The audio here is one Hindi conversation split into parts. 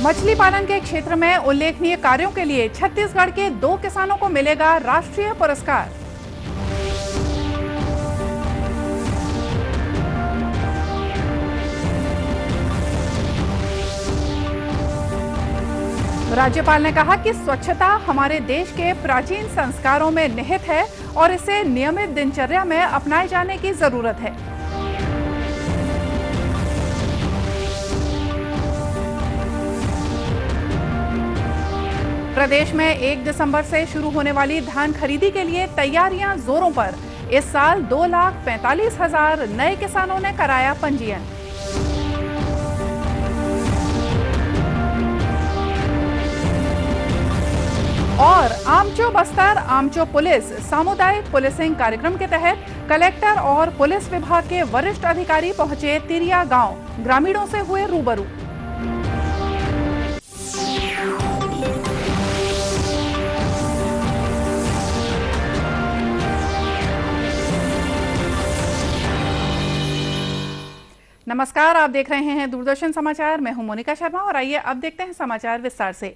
मछली पालन के क्षेत्र में उल्लेखनीय कार्यों के लिए छत्तीसगढ़ के 2 किसानों को मिलेगा राष्ट्रीय पुरस्कार। राज्यपाल ने कहा कि स्वच्छता हमारे देश के प्राचीन संस्कारों में निहित है और इसे नियमित दिनचर्या में अपनाए जाने की जरूरत है। प्रदेश में 1 दिसंबर से शुरू होने वाली धान खरीदी के लिए तैयारियां जोरों पर। इस साल 2,45,000 नए किसानों ने कराया पंजीयन। और आमचो बस्तर आमचो पुलिस सामुदायिक पुलिसिंग कार्यक्रम के तहत कलेक्टर और पुलिस विभाग के वरिष्ठ अधिकारी पहुंचे तिरिया गांव, ग्रामीणों से हुए रूबरू। नमस्कार, आप देख रहे हैं दूरदर्शन समाचार। मैं हूं मोनिका शर्मा और आइए अब देखते हैं समाचार विस्तार से।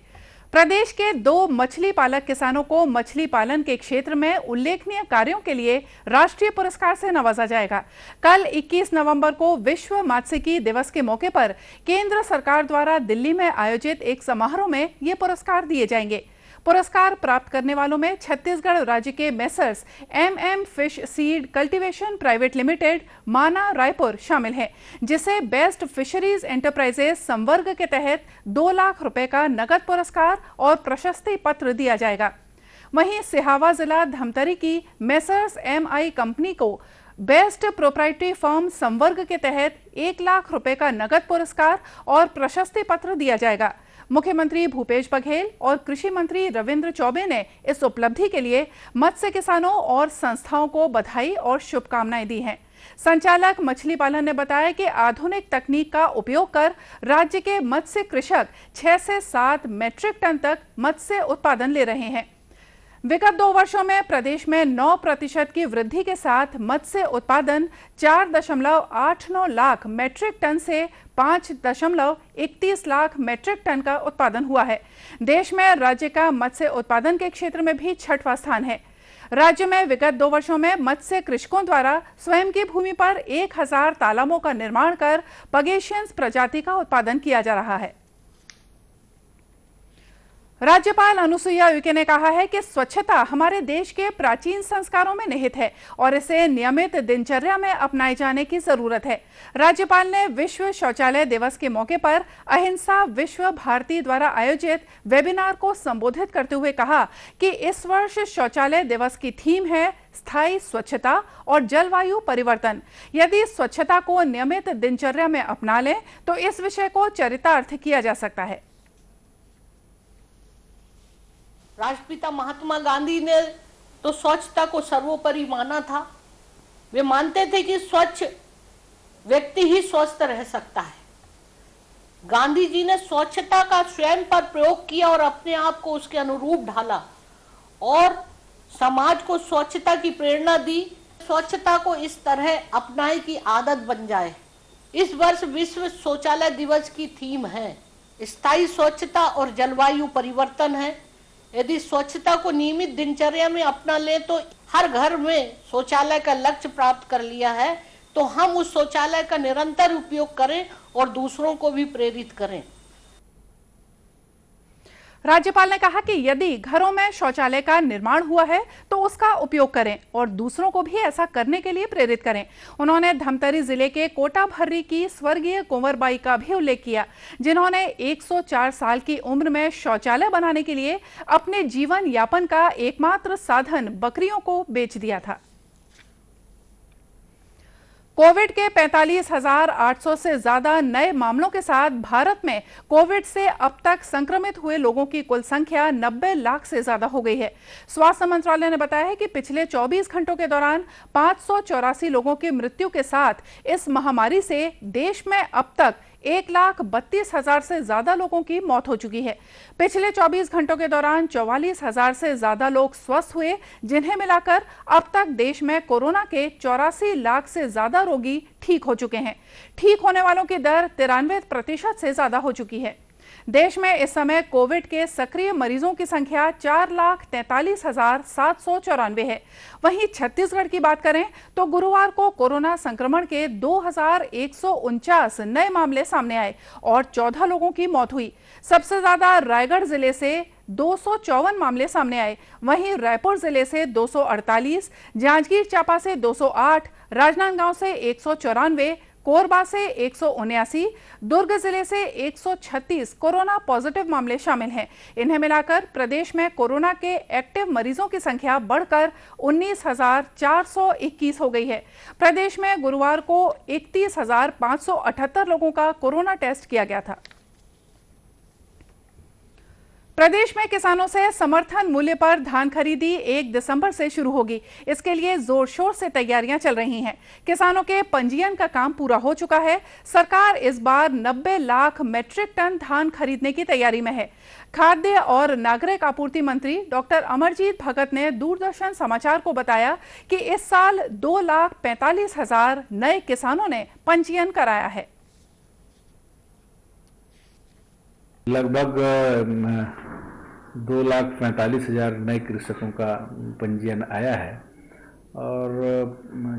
प्रदेश के 2 मछली पालक किसानों को मछली पालन के क्षेत्र में उल्लेखनीय कार्यों के लिए राष्ट्रीय पुरस्कार से नवाजा जाएगा। कल 21 नवंबर को विश्व मात्स्यिकी दिवस के मौके पर केंद्र सरकार द्वारा दिल्ली में आयोजित एक समारोह में ये पुरस्कार दिए जाएंगे। पुरस्कार प्राप्त करने वालों में छत्तीसगढ़ राज्य के messrs MM fish seed cultivation private limited माना रायपुर शामिल है, जिसे बेस्ट फिशरीज एंटरप्राइजेस संवर्ग के तहत 2 लाख रुपए का नगद पुरस्कार और प्रशस्ति पत्र दिया जाएगा। वहीं सिहावा जिला धमतरी की मेसर्स MI कंपनी को बेस्ट प्रोप्राइटरी फर्म संवर्ग के तहत 1 लाख रुपए का नगद पुरस्कार और प्रशस्ति पत्र दिया जाएगा। मुख्यमंत्री भूपेश बघेल और कृषि मंत्री रविंद्र चौबे ने इस उपलब्धि के लिए मत्स्य किसानों और संस्थाओं को बधाई और शुभकामनाएं दी हैं। संचालक मछली पालन ने बताया कि आधुनिक तकनीक का उपयोग कर राज्य के मत्स्य कृषक 6 से 7 मैट्रिक टन तक मत्स्य उत्पादन ले रहे हैं। विगत 2 वर्षों में प्रदेश में 9% की वृद्धि के साथ मत्स्य उत्पादन 4.89 लाख मैट्रिक टन से 5.31 लाख मैट्रिक टन का उत्पादन हुआ है। देश में राज्य का मत्स्य उत्पादन के क्षेत्र में भी 6वां स्थान है। राज्य में विगत 2 वर्षों में मत्स्य कृषकों द्वारा स्वयं की भूमि पर 1000 तालाबों का निर्माण कर पगेशियंस प्रजाति का उत्पादन किया जा रहा है। राज्यपाल अनुसुईया उइके ने कहा है कि स्वच्छता हमारे देश के प्राचीन संस्कारों में निहित है और इसे नियमित दिनचर्या में अपनाए जाने की जरूरत है। राज्यपाल ने विश्व शौचालय दिवस के मौके पर अहिंसा विश्व भारती द्वारा आयोजित वेबिनार को संबोधित करते हुए कहा कि इस वर्ष शौचालय दिवस की थीम है स्थायी स्वच्छता और जलवायु परिवर्तन। यदि स्वच्छता को नियमित दिनचर्या में अपना लें तो इस विषय को चरितार्थ किया जा सकता है। राष्ट्रपिता महात्मा गांधी ने तो स्वच्छता को सर्वोपरि माना था। वे मानते थे कि स्वच्छ व्यक्ति ही स्वस्थ रह सकता है। गांधी जी ने स्वच्छता का स्वयं पर प्रयोग किया और अपने आप को उसके अनुरूप ढाला और समाज को स्वच्छता की प्रेरणा दी। स्वच्छता को इस तरह अपनाए की आदत बन जाए। इस वर्ष विश्व शौचालय दिवस की थीम है स्थायी स्वच्छता और जलवायु परिवर्तन है। यदि स्वच्छता को नियमित दिनचर्या में अपना लें तो हर घर में शौचालय का लक्ष्य प्राप्त कर लिया है, तो हम उस शौचालय का निरंतर उपयोग करें और दूसरों को भी प्रेरित करें। राज्यपाल ने कहा कि यदि घरों में शौचालय का निर्माण हुआ है तो उसका उपयोग करें और दूसरों को भी ऐसा करने के लिए प्रेरित करें। उन्होंने धमतरी जिले के कोटाभर्री की स्वर्गीय कुंवरबाई का भी उल्लेख किया, जिन्होंने 104 साल की उम्र में शौचालय बनाने के लिए अपने जीवन यापन का एकमात्र साधन बकरियों को बेच दिया था। कोविड के 45,800 से ज्यादा नए मामलों के साथ भारत में कोविड से अब तक संक्रमित हुए लोगों की कुल संख्या 90 लाख से ज्यादा हो गई है। स्वास्थ्य मंत्रालय ने बताया है कि पिछले 24 घंटों के दौरान 584 लोगों की मृत्यु के साथ इस महामारी से देश में अब तक 1,32,000 से ज्यादा लोगों की मौत हो चुकी है। पिछले 24 घंटों के दौरान 44,000 से ज्यादा लोग स्वस्थ हुए, जिन्हें मिलाकर अब तक देश में कोरोना के 84 लाख से ज्यादा रोगी ठीक हो चुके हैं। ठीक होने वालों की दर 93% से ज्यादा हो चुकी है। देश में इस समय कोविड के सक्रिय मरीजों की संख्या 4,43,794 है। वहीं छत्तीसगढ़ की बात करें तो गुरुवार को कोरोना संक्रमण के 2,149 नए मामले सामने आए और 14 लोगों की मौत हुई। सबसे ज्यादा रायगढ़ जिले से 254 मामले सामने आए। वहीं रायपुर जिले से 248, जांजगीर चांपा से 208, राजनांदगांव से 194, कोरबा से 179, दुर्ग जिले से 136 कोरोना पॉजिटिव मामले शामिल हैं। इन्हें मिलाकर प्रदेश में कोरोना के एक्टिव मरीजों की संख्या बढ़कर 19,421 हो गई है। प्रदेश में गुरुवार को 31,578 लोगों का कोरोना टेस्ट किया गया था। प्रदेश में किसानों से समर्थन मूल्य पर धान खरीदी 1 दिसंबर से शुरू होगी। इसके लिए जोर शोर से तैयारियां चल रही हैं। किसानों के पंजीयन का काम पूरा हो चुका है। सरकार इस बार 90 लाख मीट्रिक टन धान खरीदने की तैयारी में है। खाद्य और नागरिक आपूर्ति मंत्री डॉक्टर अमरजीत भगत ने दूरदर्शन समाचार को बताया कि इस साल 2,45,000 नए किसानों ने पंजीयन कराया है। लगभग 2,45,000 नए कृषकों का पंजीयन आया है और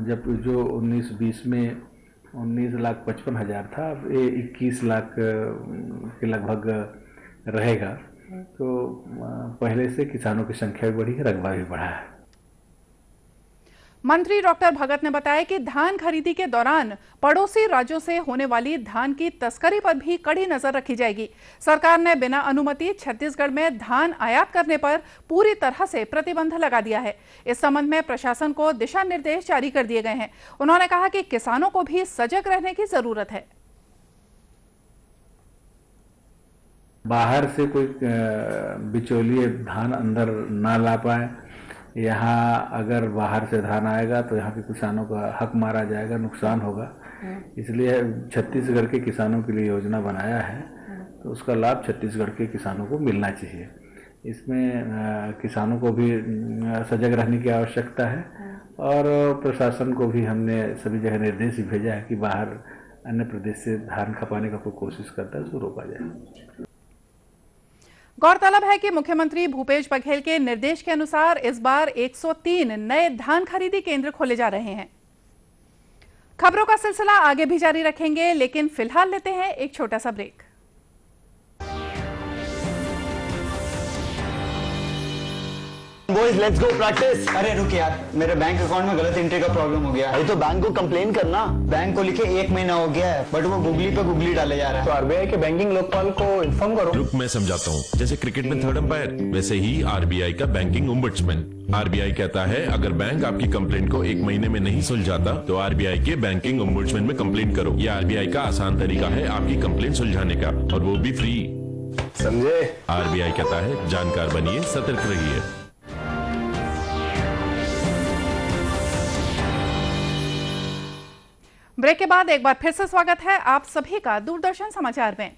जब जो 19-20 में 19,55,000 था, अब ये 21 लाख के लगभग रहेगा। तो पहले से किसानों की संख्या भी बढ़ी है, रकबा भी बढ़ा है। मंत्री डॉक्टर भगत ने बताया कि धान खरीदी के दौरान पड़ोसी राज्यों से होने वाली धान की तस्करी पर भी कड़ी नजर रखी जाएगी। सरकार ने बिना अनुमति छत्तीसगढ़ में धान आयात करने पर पूरी तरह से प्रतिबंध लगा दिया है। इस संबंध में प्रशासन को दिशा निर्देश जारी कर दिए गए हैं। उन्होंने कहा कि किसानों को भी सजग रहने की जरूरत है। बाहर से कोई बिचौलिए धान अंदर ना ला पाए। यहाँ अगर बाहर से धान आएगा तो यहाँ के किसानों का हक मारा जाएगा, नुकसान होगा। इसलिए छत्तीसगढ़ के किसानों के लिए योजना बनाया है, तो उसका लाभ छत्तीसगढ़ के किसानों को मिलना चाहिए। इसमें किसानों को भी सजग रहने की आवश्यकता है और प्रशासन को भी हमने सभी जगह निर्देश भेजा है कि बाहर अन्य प्रदेश से धान खपाने का कोई कोशिश करता है उसको रोका जाए। गौरतलब है कि मुख्यमंत्री भूपेश बघेल के निर्देश के अनुसार इस बार 103 नए धान खरीदी केंद्र खोले जा रहे हैं। खबरों का सिलसिला आगे भी जारी रखेंगे, लेकिन फिलहाल लेते हैं एक छोटा सा break. Boys let's go practice. अरे रुक यार, मेरे बैंक अकाउंट में गलत एंट्री का प्रॉब्लम हो गया। अरे तो बैंक को कंप्लेन करना। बैंक को लिखे 1 महीना हो गया है, बट वो गूगली पे गूगली डाले जा रहा है। तो आरबीआई के बैंकिंग लोकपाल को इन्फॉर्म करो। रुक मैं समझाता हूँ। जैसे क्रिकेट में थर्ड अंपायर, वैसे ही आरबीआई का बैंकिंग ओम्बड्समैन। आरबीआई कहता है अगर बैंक आपकी कंप्लेंट को 1 महीने में नहीं सुलझाता तो आरबीआई के बैंकिंग ओम्बड्समैन में कंप्लेंट करो। यह आरबीआई का आसान तरीका है आपकी कंप्लेंट सुलझाने का, और वो भी फ्री। समझे? आरबीआई कहता है जानकार बनिए, सतर्क रहिए। ब्रेक के बाद एक बार फिर से स्वागत है आप सभी का दूरदर्शन समाचार में।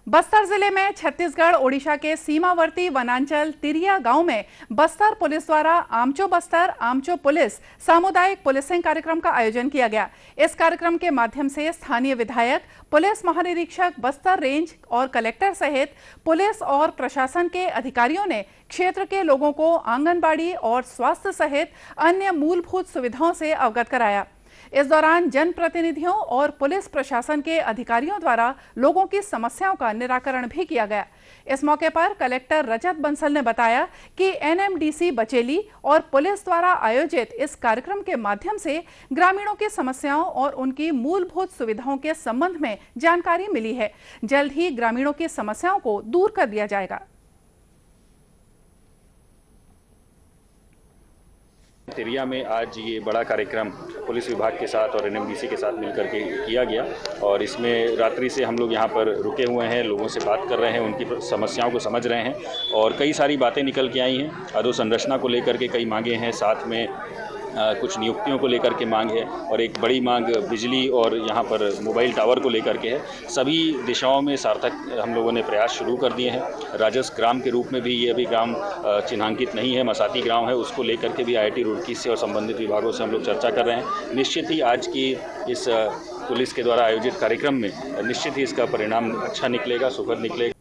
बस्तर जिले में छत्तीसगढ़ ओडिशा के सीमावर्ती वनांचल तिरिया गांव में बस्तर पुलिस द्वारा आमचो बस्तर आमचो पुलिस सामुदायिक पुलिसिंग कार्यक्रम का आयोजन किया गया। इस कार्यक्रम के माध्यम से स्थानीय विधायक, पुलिस महानिरीक्षक बस्तर रेंज और कलेक्टर सहित पुलिस और प्रशासन के अधिकारियों ने क्षेत्र के लोगों को आंगनबाड़ी और स्वास्थ्य सहित अन्य मूलभूत सुविधाओं से अवगत कराया। इस दौरान जनप्रतिनिधियों और पुलिस प्रशासन के अधिकारियों द्वारा लोगों की समस्याओं का निराकरण भी किया गया। इस मौके पर कलेक्टर रजत बंसल ने बताया कि एनएमडीसी बचेली और पुलिस द्वारा आयोजित इस कार्यक्रम के माध्यम से ग्रामीणों की समस्याओं और उनकी मूलभूत सुविधाओं के संबंध में जानकारी मिली है। जल्द ही ग्रामीणों की समस्याओं को दूर कर दिया जाएगा। तिरिया में आज ये बड़ा कार्यक्रम पुलिस विभाग के साथ और एनएमडीसी के साथ मिलकर के किया गया, और इसमें रात्रि से हम लोग यहाँ पर रुके हुए हैं, लोगों से बात कर रहे हैं, उनकी समस्याओं को समझ रहे हैं और कई सारी बातें निकल के आई हैं। अधोसंरचना को लेकर के कई मांगे हैं, साथ में कुछ नियुक्तियों को लेकर के मांग है, और एक बड़ी मांग बिजली और यहाँ पर मोबाइल टावर को लेकर के है। सभी दिशाओं में सार्थक हम लोगों ने प्रयास शुरू कर दिए हैं। राजस्व ग्राम के रूप में भी ये अभी ग्राम चिन्हांकित नहीं है, मसाती ग्राम है, उसको लेकर के भी IIT रुड़की से और संबंधित विभागों से हम लोग चर्चा कर रहे हैं। निश्चित ही आज की इस पुलिस के द्वारा आयोजित कार्यक्रम में निश्चित ही इसका परिणाम अच्छा निकलेगा, सुखद निकलेगा।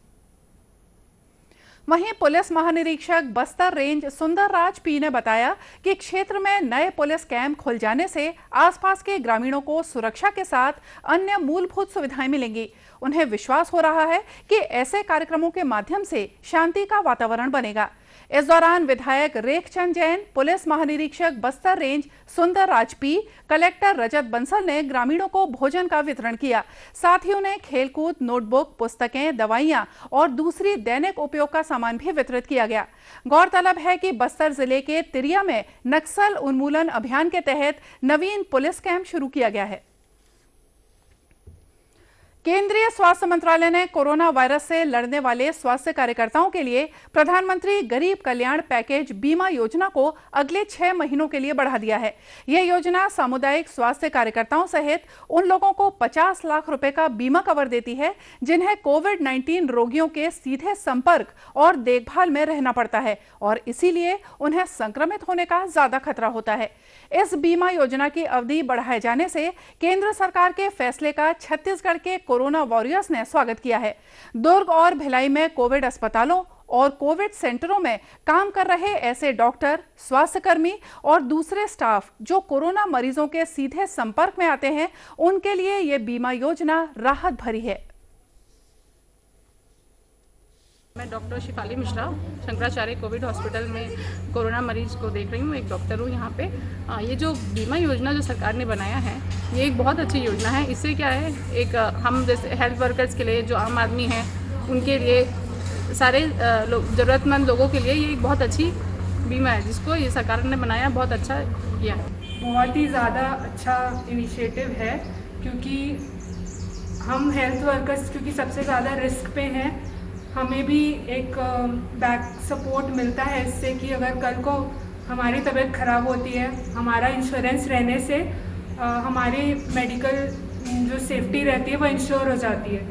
वहीं पुलिस महानिरीक्षक बस्तर रेंज सुंदरराज पी ने बताया कि क्षेत्र में नए पुलिस कैंप खुल जाने से आसपास के ग्रामीणों को सुरक्षा के साथ अन्य मूलभूत सुविधाएं मिलेंगी। उन्हें विश्वास हो रहा है कि ऐसे कार्यक्रमों के माध्यम से शांति का वातावरण बनेगा। इस दौरान विधायक रेखचंद जैन, पुलिस महानिरीक्षक Bastar range Sundarraj P, collector Rajat Bansal ने ग्रामीणों को भोजन का वितरण किया। साथ ही उन्हें खेलकूद, नोटबुक, पुस्तकें, दवाइयां और दूसरी दैनिक उपयोग का सामान भी वितरित किया गया। गौरतलब है कि बस्तर जिले के तिरिया में नक्सल उन्मूलन अभियान के तहत नवीन पुलिस कैंप शुरू किया गया है। केंद्रीय स्वास्थ्य मंत्रालय ने कोरोना वायरस से लड़ने वाले स्वास्थ्य कार्यकर्ताओं के लिए प्रधानमंत्री गरीब कल्याण पैकेज बीमा योजना को अगले 6 महीनों के लिए बढ़ा दिया है। यह योजना सामुदायिक स्वास्थ्य कार्यकर्ताओं सहित उन लोगों को 50 लाख रुपए का बीमा कवर देती है जिन्हें कोविड-19 रोगियों के सीधे संपर्क और देखभाल में रहना पड़ता है और इसीलिए उन्हें संक्रमित होने का ज्यादा खतरा होता है। इस बीमा योजना की अवधि बढ़ाए जाने से केंद्र सरकार के फैसले का छत्तीसगढ़ के कोरोना वॉरियर्स ने स्वागत किया है। दुर्ग और भिलाई में कोविड अस्पतालों और कोविड सेंटरों में काम कर रहे ऐसे डॉक्टर, स्वास्थ्यकर्मी और दूसरे स्टाफ जो कोरोना मरीजों के सीधे संपर्क में आते हैं, उनके लिए ये बीमा योजना राहत भरी है। मैं doctor Shifali Mishra Shankaracharya covid hospital में कोरोना मरीज को देख रही हूँ। एक डॉक्टर हूँ यहाँ पे। ये जो बीमा योजना जो सरकार ने बनाया है, ये एक बहुत अच्छी योजना है। इससे क्या है, एक हम जैसे हेल्थ वर्कर्स के लिए, जो आम आदमी हैं उनके लिए, सारे ज़रूरतमंद लोगों के लिए ये एक बहुत अच्छी बीमा है जिसको ये सरकार ने बनाया, बहुत अच्छा किया है। बहुत ही ज़्यादा अच्छा इनिशिएटिव है क्योंकि हम हेल्थ वर्कर्स क्योंकि सबसे ज़्यादा रिस्क पे हैं, हमें भी एक बैक सपोर्ट मिलता है इससे कि अगर कल को हमारी तबीयत ख़राब होती है, हमारा इंश्योरेंस रहने से हमारी मेडिकल जो सेफ्टी रहती है वो इंश्योर हो जाती है।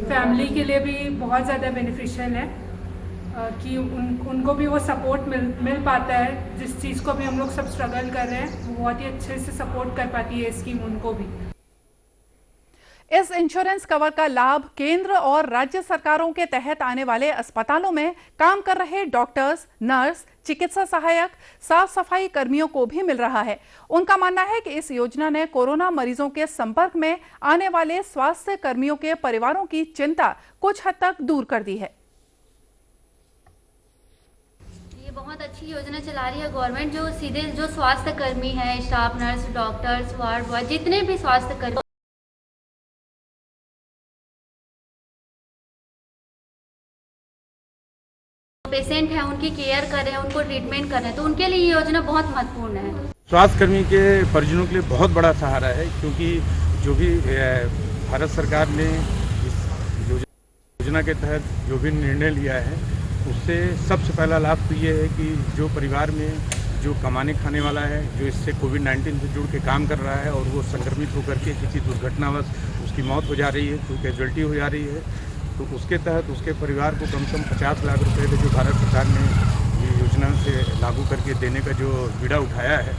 फैमिली के लिए भी बहुत ज़्यादा बेनिफिशियल है कि उनको भी वो सपोर्ट मिल पाता है। जिस चीज़ को भी हम लोग सब स्ट्रगल कर रहे हैं, वो बहुत ही अच्छे से सपोर्ट कर पाती है स्कीम उनको भी। इस इंश्योरेंस कवर का लाभ केंद्र और राज्य सरकारों के तहत आने वाले अस्पतालों में काम कर रहे डॉक्टर्स, नर्स, चिकित्सा सहायक, साफ सफाई कर्मियों को भी मिल रहा है। उनका मानना है कि इस योजना ने कोरोना मरीजों के संपर्क में आने वाले स्वास्थ्य कर्मियों के परिवारों की चिंता कुछ हद तक दूर कर दी है। ये बहुत अच्छी योजना चला रही है गवर्नमेंट, जो सीधे जो स्वास्थ्य कर्मी हैं, staff nurse, doctors, ward boy, जितने भी स्वास्थ्य कर्मी पेशेंट हैं उनकी केयर कर रहे हैं, उनको ट्रीटमेंट कर रहे हैं, तो उनके लिए ये योजना बहुत महत्वपूर्ण है। स्वास्थ्य कर्मी के परिजनों के लिए बहुत बड़ा सहारा है क्योंकि जो भी भारत सरकार ने इस योजना के तहत जो भी निर्णय लिया है, उससे सबसे पहला लाभ तो ये है कि जो परिवार में जो कमाने खाने वाला है, जो इससे कोविड-19 से जुड़ के काम कर रहा है और वो संक्रमित होकर के किसी दुर्घटनावश उसकी मौत हो जा रही है, कोई कैजुअल्टी हो जा रही है, तो उसके तहत उसके परिवार को कम से कम 50 लाख रुपए का जो भारत सरकार ने ये योजना से लागू करके देने का जो बीड़ा उठाया है,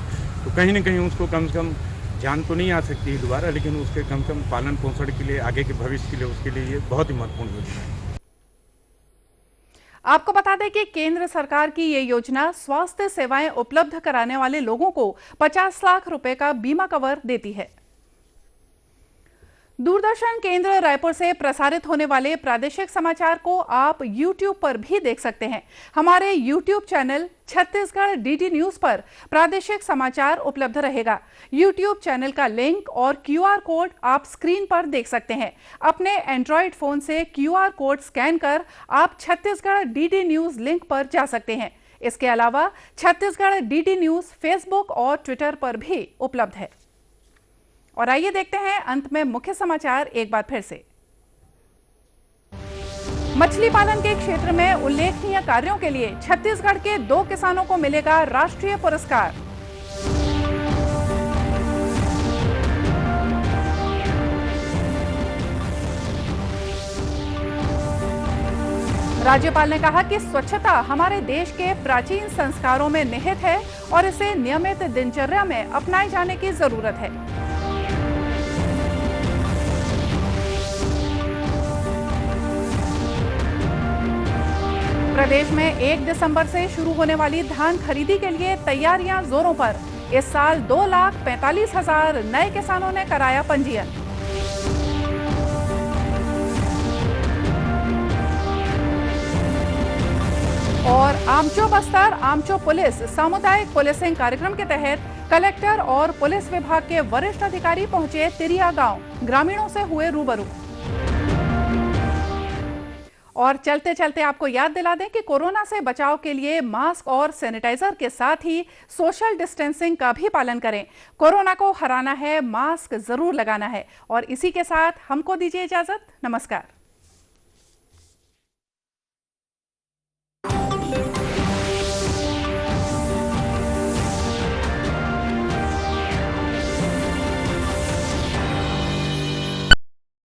तो कहीं न कहीं उसको कम से कम जान तो नहीं आ सकती है दोबारा, लेकिन उसके कम से कम पालन पोषण के लिए, आगे के भविष्य के लिए, उसके लिए ये बहुत ही महत्वपूर्ण योजना है। आपको बता दें कि केंद्र सरकार की ये योजना स्वास्थ्य सेवाएं उपलब्ध कराने वाले लोगों को 50 लाख रुपए का बीमा कवर देती है। दूरदर्शन केंद्र रायपुर से प्रसारित होने वाले प्रादेशिक समाचार को आप YouTube पर भी देख सकते हैं। हमारे YouTube channel Chhattisgarh DD news पर प्रादेशिक समाचार उपलब्ध रहेगा। YouTube चैनल का लिंक और QR कोड आप स्क्रीन पर देख सकते हैं। अपने एंड्रॉयड फोन से QR कोड स्कैन कर आप छत्तीसगढ़ DD न्यूज लिंक पर जा सकते हैं। इसके अलावा छत्तीसगढ़ DD न्यूज फेसबुक और ट्विटर पर भी उपलब्ध है। और आइए देखते हैं अंत में मुख्य समाचार एक बार फिर से। मछली पालन के क्षेत्र में उल्लेखनीय कार्यों के लिए छत्तीसगढ़ के 2 किसानों को मिलेगा राष्ट्रीय पुरस्कार। राज्यपाल ने कहा कि स्वच्छता हमारे देश के प्राचीन संस्कारों में निहित है और इसे नियमित दिनचर्या में अपनाए जाने की जरूरत है। प्रदेश में 1 दिसंबर से शुरू होने वाली धान खरीदी के लिए तैयारियां जोरों पर। इस साल 2,45,000 नए किसानों ने कराया पंजीयन। और आमचो बस्तर आमचो पुलिस सामुदायिक पुलिसिंग कार्यक्रम के तहत कलेक्टर और पुलिस विभाग के वरिष्ठ अधिकारी पहुंचे तिरिया गांव, ग्रामीणों से हुए रूबरू। और चलते चलते आपको याद दिला दें कि कोरोना से बचाव के लिए मास्क और सैनिटाइजर के साथ ही सोशल डिस्टेंसिंग का भी पालन करें। कोरोना को हराना है, मास्क जरूर लगाना है। और इसी के साथ हमको दीजिए इजाजत। नमस्कार।